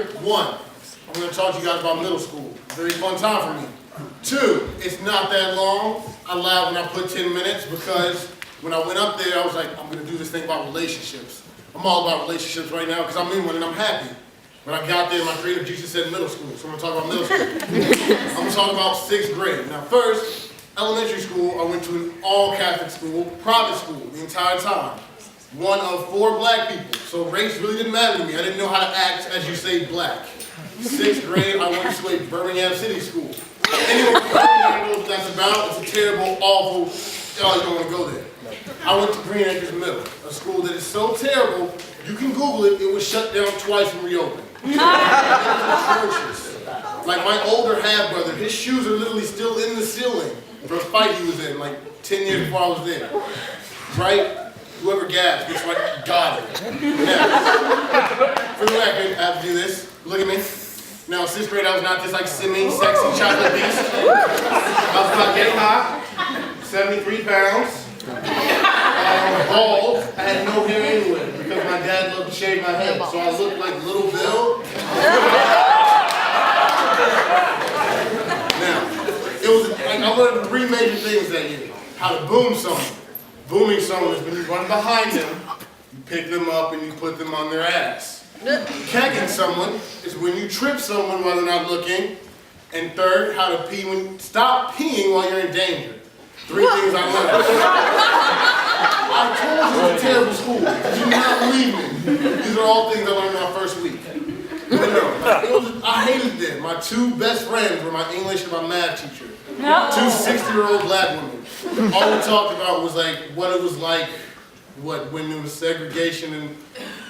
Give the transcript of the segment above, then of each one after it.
Patrick. 1, I'm going to talk to you guys about middle school. Very fun time for me. 2, it's not that long. I lied when I put 10 minutes because when I went up there, I was like, I'm going to do this thing about relationships. I'm all about relationships right now because I'm in one and I'm happy. When I got there, my creative juices said middle school, so I'm going to talk about middle school. I'm going to talk about 6th grade. Now first, elementary school, I went to an all-Catholic school, private school, the entire time. One of 4 black people, so race really didn't matter to me. I didn't know how to act as you say black. 6th grade, I went to a Birmingham City school. Anyone from Birmingham knows what that's about. It's a terrible, awful, oh, you don't want to go there. I went to Green Acres Middle, a school that is so terrible, you can Google it, it was shut down twice and reopened. It was atrocious. Like my older half-brother, his shoes are literally still in the ceiling from a fight he was in, like 10 years before I was there. Right? Whoever gasped gets right, got it. Now, for the record, I have to do this. Look at me. Now, 6th grade, I was not this like semi-sexy chocolate beast. I was about getting hot, 73 pounds, bald. I had no hair anyway because my dad loved to shave my head, so I looked like Little Bill. Now, it was like I learned 3 major things that year. How to boom someone. Booming someone is when you run behind them, you pick them up and you put them on their ass. Kegging someone is when you trip someone while they're not looking. And 3rd, how to pee stop peeing while you're in danger. 3 things I learned. I told you it was a terrible school. Did you not believe me? These are all things I learned in my first week. But no, I hated them. My 2 best friends were my English and my math teacher. 2 60-year-old black women. All we talked about was like what it was like, when there was segregation and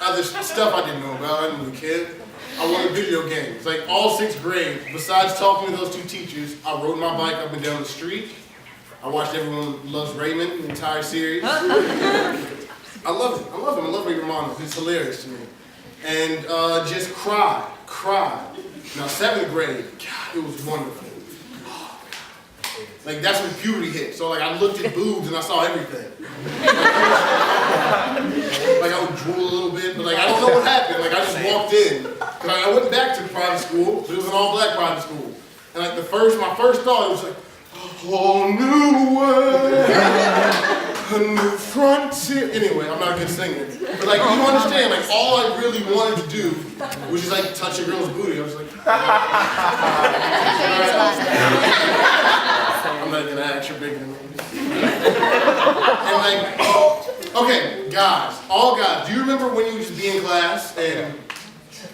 other stuff I didn't know about. I didn't really care. I wanted video games. Like all 6th grade, besides talking to those 2 teachers, I rode my bike up and down the street. I watched Everyone Loves Raymond, the entire series. I love it. I love him. I love Ray Romano. It's hilarious to me. And just cried. Now 7th grade, God, it was wonderful. Like that's when puberty hit. So like I looked at boobs and I saw everything. Like I would drool a little bit, but like I don't know what happened. Like I just walked in. Cause I went back to private school, but it was an all-black private school. And like my first thought was like, a whole new world, a new frontier. Anyway, I'm not a good singer. But like you understand, like all I really wanted to do was just like touch a girl's booty. I was like, I'm not gonna act, you're bigger than me. And like, okay, guys, all guys, do you remember when you used to be in class and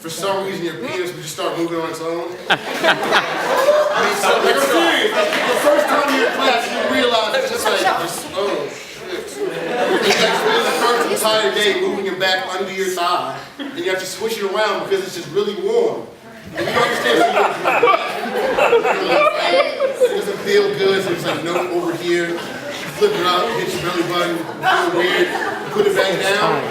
for some reason your penis would just start moving on its own? I mean, so, like, I'm serious. Like, the first time you're in class, you realize it's just like, oh shit. You spend the first entire day moving it back under your thigh, and you have to switch it around because it's just really warm. And you don't understand. It doesn't feel good, so it's like, no, over here. Flip it up, hit your belly button, feel weird, put it back down.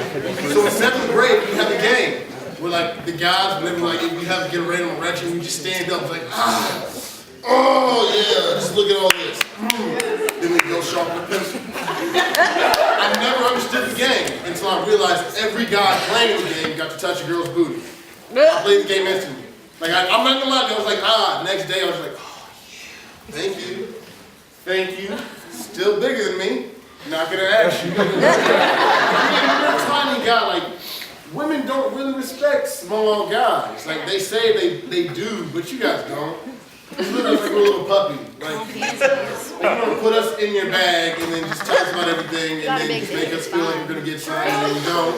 So in 7th grade, we have a game where like the guys, whenever like if we have to get a random erection, we just stand up, it's like, oh yeah, just look at all this. Then we go sharpen the pencil. I never understood the game until I realized every guy playing the game got to touch a girl's booty. I played the game instantly. Like I'm not gonna lie, I was like, next day I was like, oh yeah, thank you. Still bigger than me, not gonna ask you. You're a tiny guy, like, women don't really respect small guys. Like, they say they do, but you guys don't. You look like a little puppy. Like, you don't put us in your bag and then just tell us about everything and then just make us feel like we're gonna get something and then we don't.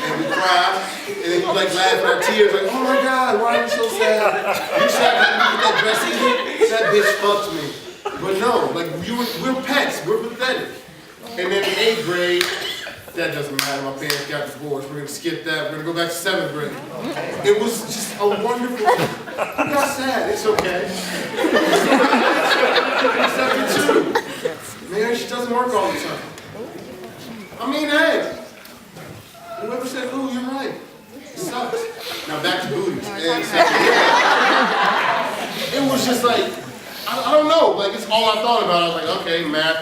And we cry, and then you like laugh at our tears, like, oh my God, why are you so sad? You sad that you get that dress either? That bitch fucked me. But no, like we're pets, we're pathetic. And then in 8th grade, that doesn't matter, my parents got divorced, we're gonna skip that, we're gonna go back to 7th grade. It was just a wonderful, I'm not sad, it's okay. It's 72. Man, she doesn't work all the time. I mean, hey, whoever said, ooh, you're right, it sucks. Now back to booties. And it was just like, I don't know, like it's all I thought about. I was like, okay, math.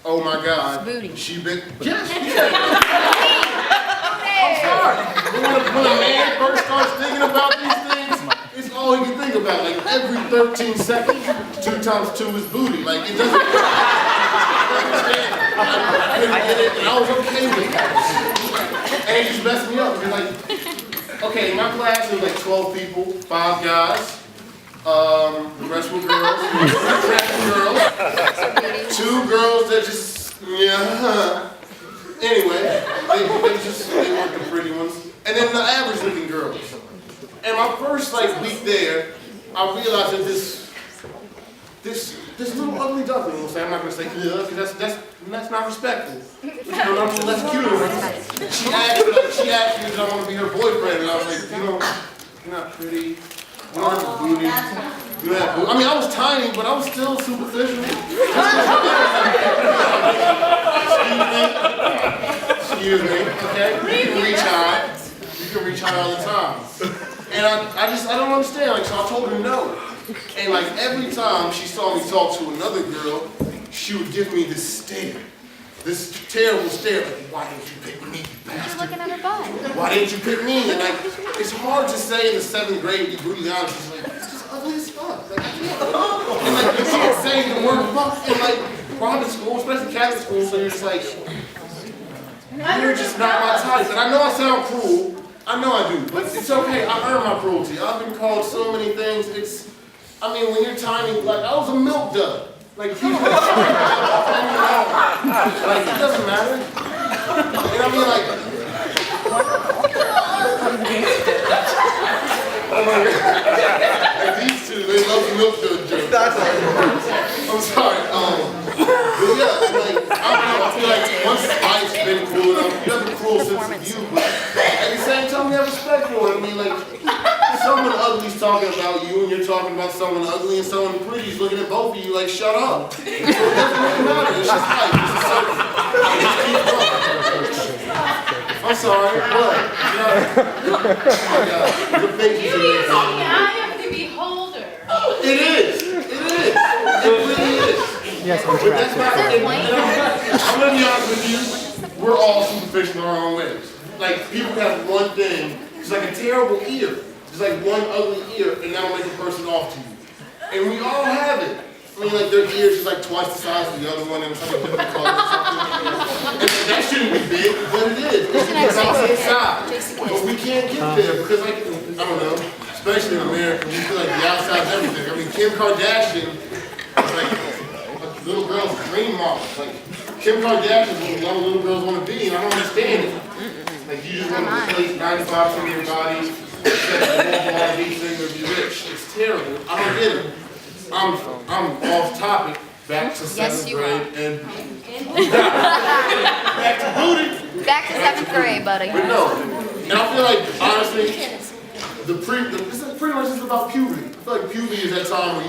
Oh my God. Booty. She been, yes. I'm sorry. When a man first starts thinking about these things, it's all he can think about. Like every 13 seconds, 2 times 2 is booty. Like it doesn't. I couldn't get it, and I was okay with it. And it just messed me up. Because like, okay, in my class there was like 12 people, 5 guys. The rest were girls. 2 girls that just, yeah. Anyway, they weren't the pretty ones. And then the average looking girls. And my first like week there, I realized that this little ugly duckling, I'm not gonna say because that's not respectful. That's cute. She asked me if I want to be her boyfriend, and I was like, you're not pretty. You don't have a booty. I mean, I was tiny, but I was still superficial. Excuse me, okay? You can reach high. You can reach high all the time. And I don't understand, like, so I told her no. And like every time she saw me talk to another girl, she would give me this stare. This terrible stare, like, why didn't you pick me, you bastard? You're looking at her butt. Why didn't you pick me? And like, it's hard to say in the 7th grade, be brutally honest, she's like, it's just ugly as fuck. Like, I can't. And like, you can't say the word fuck in like private school, especially Catholic school, so you're just like, you're just not my type. And I know I sound cruel. I know I do, but it's okay. I earned my cruelty. I've been called so many things. I mean, when you're tiny, like, I was a milk dud. Like, like, it doesn't matter. And I mean, like, oh my God. Like, these two, they love the milk dud joke. I'm sorry. But yeah, like, I feel like once life's been cruel enough, you have a cruel sense of you, but at the same time, you have respect for it. I mean, like, someone ugly's talking about you, and you're talking about someone ugly, and someone pretty's looking at both of you like, shut up. So it doesn't really matter. It's just life. It's just something. I'm sorry, what? Oh my God. The faces are It is the eye of the beholder. It is. It really is. Yes, But that's not, I'm gonna be honest with you, we're all superficial in our own ways. Like, people have one thing, it's like a terrible ear. It's like one ugly ear, and that'll make a person off to you. And we all have it. I mean, like, their ears is like twice the size of the other one, and it's like a different color or something. And that shouldn't be big, but it is. It's because it's inside. But we can't get there, because, like, I don't know, especially in America, we feel like the outside's everything. I mean, Kim Kardashian is like a little girl's dream model. Like, Kim Kardashian is what little girls want to be, and I don't understand it. Like, you just want to replace 95% of your body, all these things to be rich. It's terrible. I don't get it. I'm off topic. Back to 7th grade and back to booty. Back to 7th grade, buddy. But no, and I feel like honestly, it's pretty much just about puberty. I feel like puberty is that time where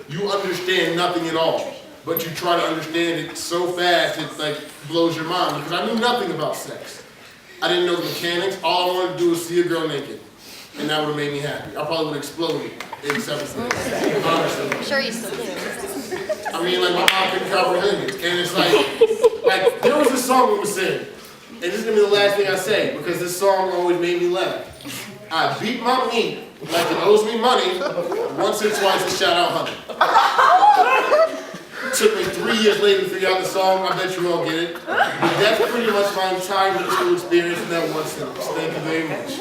you understand nothing at all, but you try to understand it so fast it like blows your mind. Because I knew nothing about sex. I didn't know the mechanics. All I wanted to do was see a girl naked. And that would have made me happy. I probably would have exploded in 7th grade, honestly. I'm sure you still do. I mean, like, my mom couldn't comprehend it. And it's like there was a song we would sing. And this is going to be the last thing I say, because this song always made me laugh. I beat my meat like it owes me money, once or twice to shout out honey. It took me 3 years later to figure out the song. I bet you all get it. But that's pretty much my entire middle school experience in that one sentence. Thank you very much.